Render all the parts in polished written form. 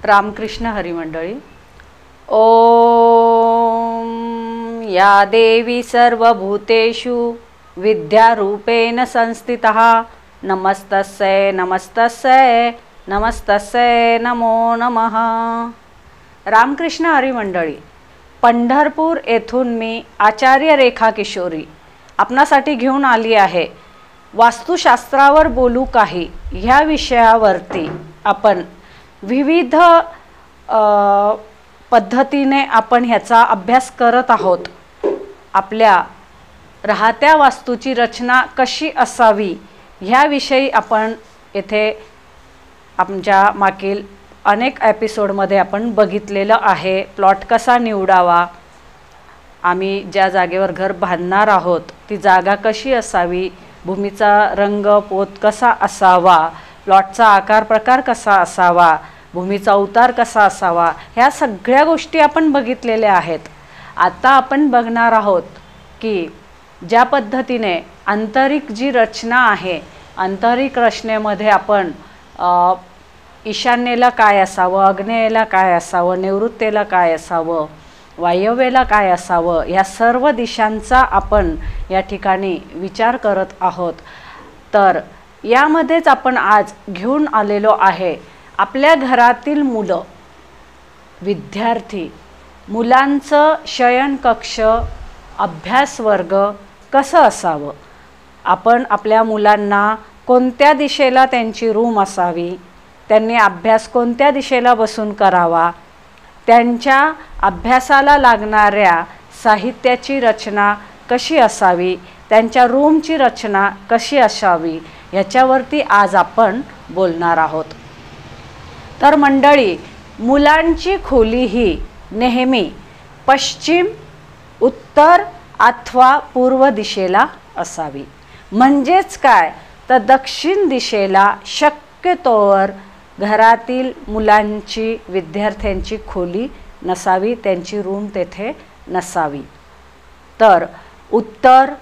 रामकृष्ण हरिमंडळी। ओम या देवी सर्वभूतेषु विद्यारूपेण संस्थितः नमस्तस्यै नमस्तस्यै नमस्तस्यै नमो नमः। रामकृष्ण हरिमंडळी, पंढरपूर येथून मी आचार्य रेखा किशोरी आपणासाठी घेऊन आली आहे। वास्तुशास्त्रावर बोलू काही ह्या विषयावरती आपण विविध पद्धतीने आपण ह्याचा अभ्यास करत आहोत। आपल्या राहत्या वास्तूची रचना कशी असावी ह्याविषयी आपण येथे आमच्या मागील अनेक एपिसोडमध्ये आपण बघितलेलं आहे। प्लॉट कसा निवडावा, आम्ही ज्या जागेवर घर बांधणार आहोत ती जागा कशी असावी, भूमीचा रंग पोत कसा असावा, प्लॉटचा आकार प्रकार कसा असावा, भूमीचा उतार कसा असावा, ह्या सगळ्या गोष्टी आपण बघितलेल्या आहेत। आता आपण बघणार आहोत की ज्या पद्धतीने आंतरिक जी रचना आहे, आंतरिक रचनेमध्ये आपण ईशान्येला काय असावं, आग्नेयेला काय असावं, नैऋत्येला काय असावं, वायव्येला काय असावं, या सर्व दिशांचा आपण या ठिकाणी विचार करत आहोत। तर यामध्येच आपण आज घेऊन आलेलो आहे आपल्या घरातील मुलं, विद्यार्थी मुलांचं शयन कक्ष, अभ्यास वर्ग कसं असावं, आपण आपल्या मुलांना कोणत्या दिशेला त्यांची रूम असावी, त्यांनी अभ्यास कोणत्या दिशेला बसून करावा, त्यांच्या अभ्यासाला लागणाऱ्या साहित्याची रचना कशी असावी, त्यांच्या रूमची रचना कशी असावी, याच्यावरती आज आपण बोलणार आहोत। तर मंडळी, मुलांची खोली ही नेहमी पश्चिम, उत्तर अथवा पूर्व दिशेला असावी। म्हणजेच काय तर दक्षिण दिशेला शक्यतोवर घरातील मुलांची, विद्यार्थ्यांची खोली नसावी, त्यांची रूम तेथे नसावी। तर उत्तर,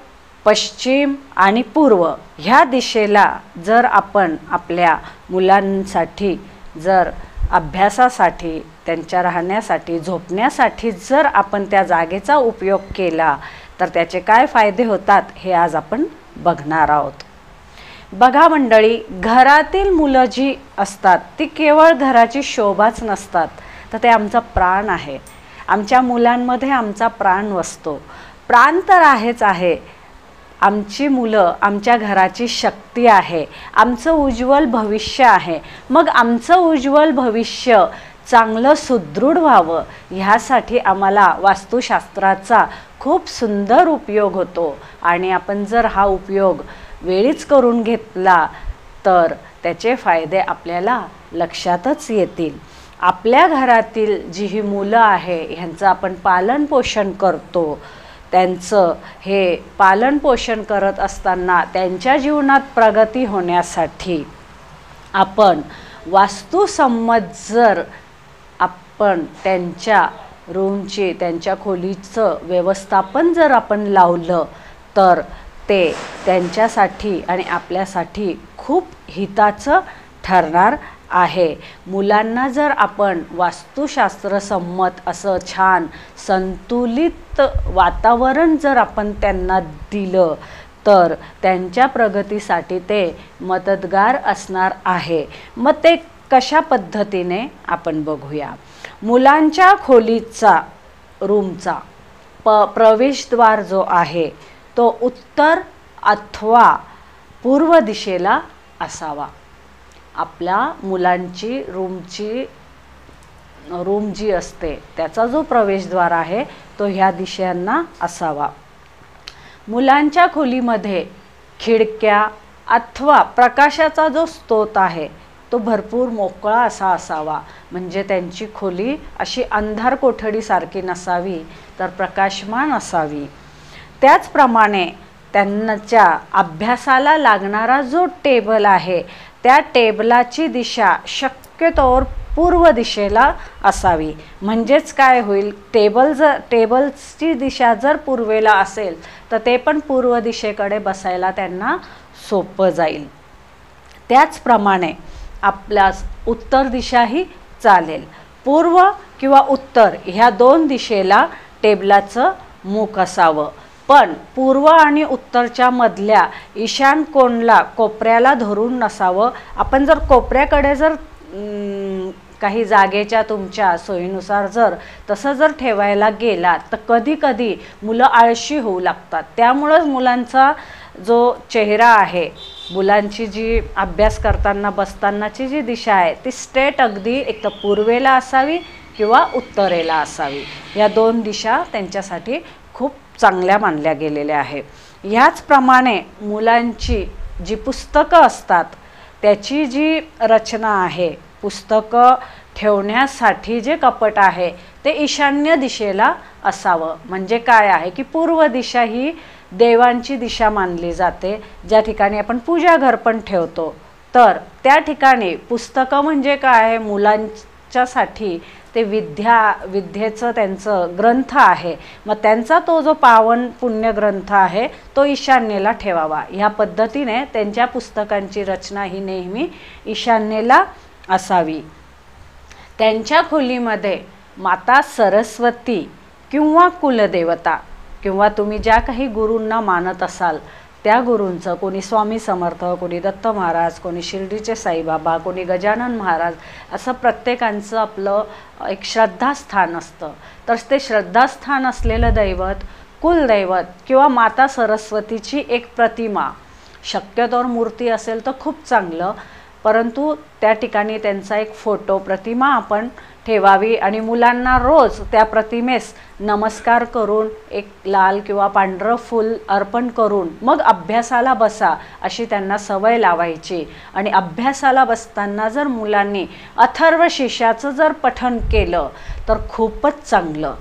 पश्चिम आणि पूर्व ह्या दिशेला जर आपण आपल्या मुलांसाठी, जर अभ्यासासाठी, त्यांच्या राहण्यासाठी, झोपण्यासाठी जर आपण त्या जागेचा उपयोग केला तर त्याचे काय फायदे होतात हे आज आपण बघणार आहोत। बघा मंडळी, घरातील मुलं जी असतात ती केवळ घराची शोभाच नसतात, तर ते आमचा प्राण आहे। आमच्या मुलांमध्ये आमचा प्राण वसतो। प्राण तर आहेच आहे, आमची मुलं आमच्या घराची शक्ती आहे, आमचं उज्ज्वल भविष्य आहे। मग आमचं उज्ज्वल भविष्य चांगलं सुदृढ व्हावं ह्यासाठी आम्हाला वास्तुशास्त्राचा खूप सुंदर उपयोग होतो। आणि आपण जर हा उपयोग वेळीच करून घेतला तर त्याचे फायदे आपल्याला लक्षातच येतील। आपल्या घरातील जी ही मुलं आहे ह्यांचं आपण पालन पोषण करतो, त्यांचं हे पालन पोषण करत असताना त्यांच्या जीवनात प्रगती होण्यासाठी आपण वास्तुसंमत जर आपण त्यांच्या रूमची, त्यांच्या खोलीचं व्यवस्थापन जर आपण लावलं तर ते त्यांच्यासाठी आणि आपल्यासाठी खूप हिताचं ठरणार आहे। मुलांना जर आपण वास्तुशास्त्र संमत असं छान संतुलित वातावरण जर आपण त्यांना दिलं तर त्यांच्या प्रगतीसाठी ते मदतगार असणार आहे। मग ते कशा पद्धतीने आपण बघूया। मुलांच्या खोलीचा, रूमचा प्रवेशद्वार जो आहे तो उत्तर अथवा पूर्व दिशेला असावा। आपल्या मुलांची रूम जी असते त्याचा जो प्रवेशद्वार आहे तो ह्या दिशांना असावा। मुलांच्या खोलीमध्ये खिडक्या अथवा प्रकाशाचा जो स्रोत आहे तो भरपूर मोकळा असा असावा। म्हणजे त्यांची खोली अशी अंधार कोठडीसारखी नसावी तर प्रकाशमान असावी। त्याचप्रमाणे त्यांच्या अभ्यासाला लागणारा जो टेबल आहे त्या टेबलाची दिशा शक्यतोवर पूर्व दिशेला असावी। म्हणजेच काय होईल, टेबलची दिशा जर पूर्वेला असेल तर ते पण पूर्व दिशेकडे बसायला त्यांना सोपं जाईल। त्याचप्रमाणे आपल्या उत्तर दिशा ही चालेल. पूर्व किंवा उत्तर ह्या दोन दिशेला टेबलाचं मुख असावं. पण पूर्व आणि उत्तरच्या मधल्या ईशान कोणला कोपऱ्याला धरून नसावं. आपण जर कोपऱ्याकडे जर काही जागेच्या तुमच्या सोयीनुसार जर तसं जर ठेवायला गेला तर कधी कधी मुलं आळशी होऊ लागतात. त्यामुळंच मुलांचा जो चेहरा आहे, मुलांची जी अभ्यास करताना बसतानाची जी दिशा आहे ती स्ट्रेट अगदी एक तर पूर्वेला असावी किंवा उत्तरेला असावी. या दोन दिशा त्यांच्यासाठी खूप चांगल्या मानल्या गेलेल्या आहे. ह्याचप्रमाणे मुलांची जी पुस्तकं असतात त्याची जी रचना आहे, पुस्तकं ठेवण्यासाठी जे कपाट आहे ते ईशान्य दिशेला असावं. म्हणजे काय आहे की पूर्व दिशा ही देवांची दिशा मानली जाते, ज्या ठिकाणी आपण पूजा घर पण ठेवतो. तर त्या ठिकाणी पुस्तकं म्हणजे काय आहे, मुलांच्यासाठी ते विद्येचं त्यांचं ग्रंथ आहे. मग त्यांचा तो जो पावन पुण्य ग्रंथ आहे तो ईशान्येला ठेवावा. ह्या पद्धतीने त्यांच्या पुस्तकांची रचना ही नेहमी ईशान्येला असावी. त्यांच्या खोलीमध्ये माता सरस्वती किंवा कुलदेवता किंवा तुम्ही ज्या काही गुरूंना मानत असाल त्या गुरूंचं, कोणी स्वामी समर्थ, कोणी दत्त महाराज, कोणी शिर्डीचे साईबाबा, कोणी गजानन महाराज, असं प्रत्येकांचं आपलं एक श्रद्धास्थान असतं. तर ते श्रद्धास्थान असलेलं दैवत, कुलदैवत किंवा माता सरस्वतीची एक प्रतिमा, शक्यतोवर मूर्ती असेल तर खूप चांगलं, परंतु त्या ठिकाणी त्यांचा एक फोटो प्रतिमा आपण ठेवावी आणि मुलांना रोज त्या प्रतिमेस नमस्कार करून एक लाल किंवा पांढरं फूल अर्पण करून मग अभ्यासाला बसा अशी त्यांना सवय लावायची. आणि अभ्यासाला बसताना जर मुलांनी अथर्व शीर्षाचं जर पठण केलं तर खूपच चांगलं.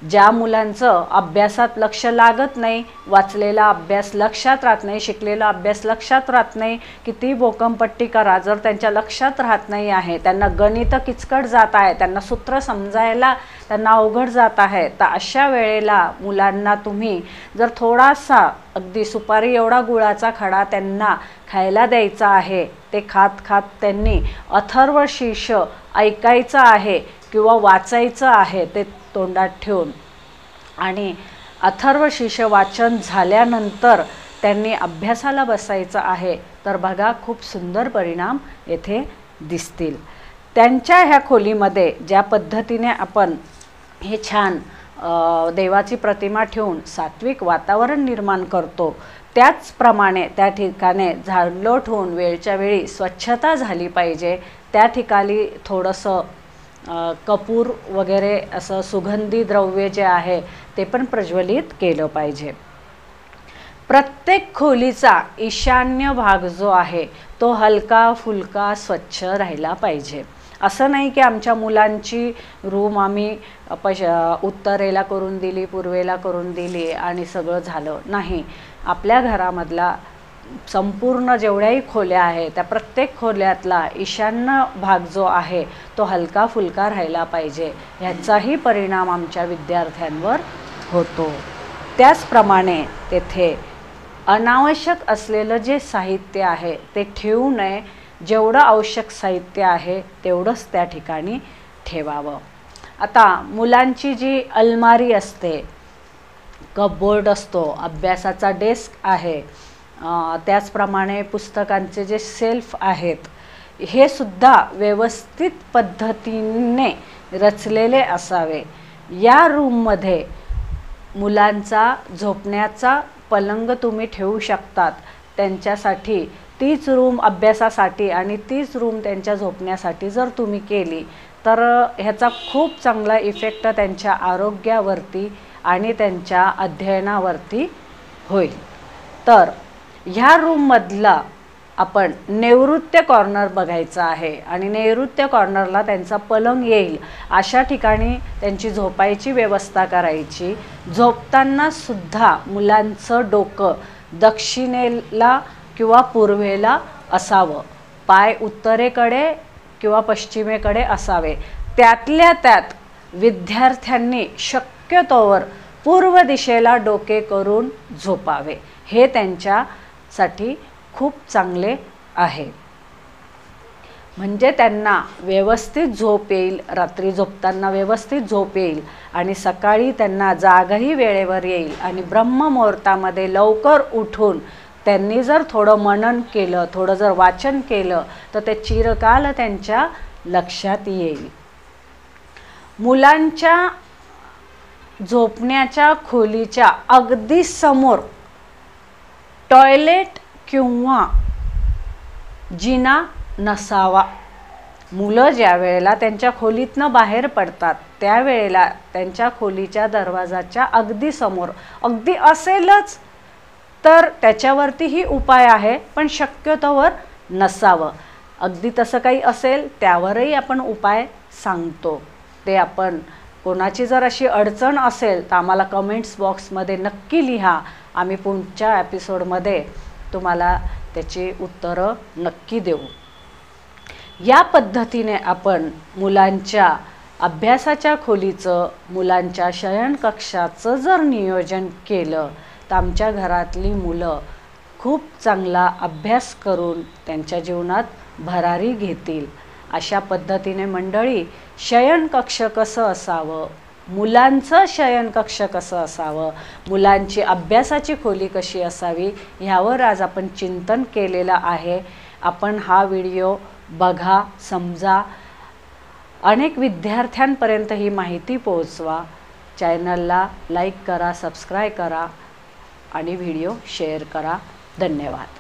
ज्या मुलांचं अभ्यासात लक्ष लागत नाही, वाचलेला अभ्यास लक्षात राहत नाही, शिकलेला अभ्यास लक्षात राहत नाही, किती बोकमपट्टी करा जर त्यांच्या लक्षात राहत नाही आहे, त्यांना गणित किचकट जात आहे, त्यांना सूत्र समजायला त्यांना अवघड जात आहे, तर अशा वेळेला मुलांना तुम्ही जर थोडासा अगदी सुपारी एवढा गुळाचा खडा त्यांना खायला द्यायचा आहे, ते खात खात त्यांनी अथर्व शीर्ष ऐकायचं आहे किंवा वाचायचं आहे ते तोंडात ठेवून, आणि अथर्व शीर्ष वाचन झाल्यानंतर त्यांनी अभ्यासाला बसायचं आहे, तर बघा खूप सुंदर परिणाम येथे दिसतील. त्यांच्या ह्या खोलीमध्ये ज्या पद्धतीने आपण हे छान देवाची प्रतिमा ठेवून सात्विक वातावरण निर्माण करतो, त्याचप्रमाणे त्या ठिकाणी झाडलोट होऊन वेळच्या वेळी स्वच्छता झाली पाहिजे. त्या ठिकाणी थोडंसं कपूर वगैरे असं सुगंधी द्रव्य जे आहे ते पण प्रज्वलित केलं पाहिजे. प्रत्येक खोलीचा ईशान्य भाग जो आहे तो हलका फुलका स्वच्छ राहिला पाहिजे. असं नाही की आमच्या मुलांची रूम आम्ही उत्तरेला करून दिली, पूर्वेला करून दिली आणि सगळं झालं नाही. आपल्या घरामधला संपूर्ण जेवढ्याही खोल्या आहेत त्या प्रत्येक खोल्यातला ईशान्य भाग जो आहे तो हलका फुलका राहिला पाहिजे. ह्याचाही परिणाम आमच्या विद्यार्थ्यांवर होतो. त्याचप्रमाणे तेथे अनावश्यक असलेलं जे साहित्य आहे ते ठेवू नये. जेवढं आवश्यक साहित्य आहे तेवढंच त्या ठिकाणी ठेवावं. आता मुलांची जी अलमारी असते, कपबोर्ड असतो, अभ्यासाचा डेस्क आहे, त्याचप्रमाणे पुस्तकांचे जे सेल्फ आहेत, हे सुद्धा व्यवस्थित पद्धतीने रचलेले असावे. या रूममध्ये मुलांचा झोपण्याचा पलंग तुम्ही ठेवू शकतात. त्यांच्यासाठी तीच रूम अभ्यासासाठी आणि तीच रूम त्यांच्या झोपण्यासाठी जर तुम्ही केली तर ह्याचा खूप चांगला इफेक्ट त्यांच्या आरोग्यावरती आणि त्यांच्या अध्ययनावरती होईल. तर ह्या रूममधला आपण नैऋत्य कॉर्नर बघायचा आहे आणि नैऋत्य कॉर्नरला त्यांचा पलंग येईल अशा ठिकाणी त्यांची झोपायची व्यवस्था करायची. झोपताना सुद्धा मुलांचं डोकं दक्षिणेला किंवा पूर्वेला असावं, पाय उत्तरेकडे किंवा पश्चिमेकडे असावे. त्यातल्या त्यात विद्यार्थ्यांनी शक्यतोवर पूर्व दिशेला डोके करून झोपावे. हे त्यांच्यासाठी खूप चांगले आहे. म्हणजे त्यांना व्यवस्थित झोप येईल, रात्री झोपताना व्यवस्थित झोप येईल आणि सकाळी त्यांना जागही वेळेवर येईल आणि ब्रह्ममुहूर्तामध्ये लवकर उठून त्यांनी जर थोडं मनन केलं, थोडं जर वाचन केलं तर ते चिरकाल त्यांच्या लक्षात येईल. मुलांच्या झोपण्याच्या खोलीच्या अगदी समोर टॉयलेट किंवा जिना नसावा. मुलं ज्या वेळेला त्यांच्या खोलीतनं बाहेर पडतात त्यावेळेला त्यांच्या खोलीच्या दरवाजाच्या अगदी समोर, अगदी असेलच तर त्याच्यावरतीही उपाय आहे, पण शक्यतोवर नसावं. अगदी तसं काही असेल त्यावरही आपण उपाय सांगतो. ते आपण कोणाची जर अशी अडचण असेल तर आम्हाला कमेंट्स बॉक्समध्ये नक्की लिहा. आम्ही पुढच्या एपिसोडमध्ये तुम्हाला त्याची उत्तरं नक्की देऊ. या पद्धतीने आपण मुलांच्या अभ्यासाच्या खोलीचं, मुलांच्या शयनकक्षाचं जर नियोजन केलं तर आमच्या घरातली मुलं खूप चांगला अभ्यास करून त्यांच्या जीवनात भरारी घेतील. अशा पद्धतीने मंडळी, शयनकक्ष कसं असावं, मुलांचं शयनकक्ष कसं असावं, मुलांची अभ्यासाची खोली कशी असावी ह्यावर आज आपण चिंतन केलेलं आहे. आपण हा व्हिडिओ बघा, समजा, अनेक विद्यार्थ्यांपर्यंत ही माहिती पोहोचवा. चॅनलला लाईक करा, सबस्क्राईब करा आणि व्हिडिओ शेअर करा. धन्यवाद.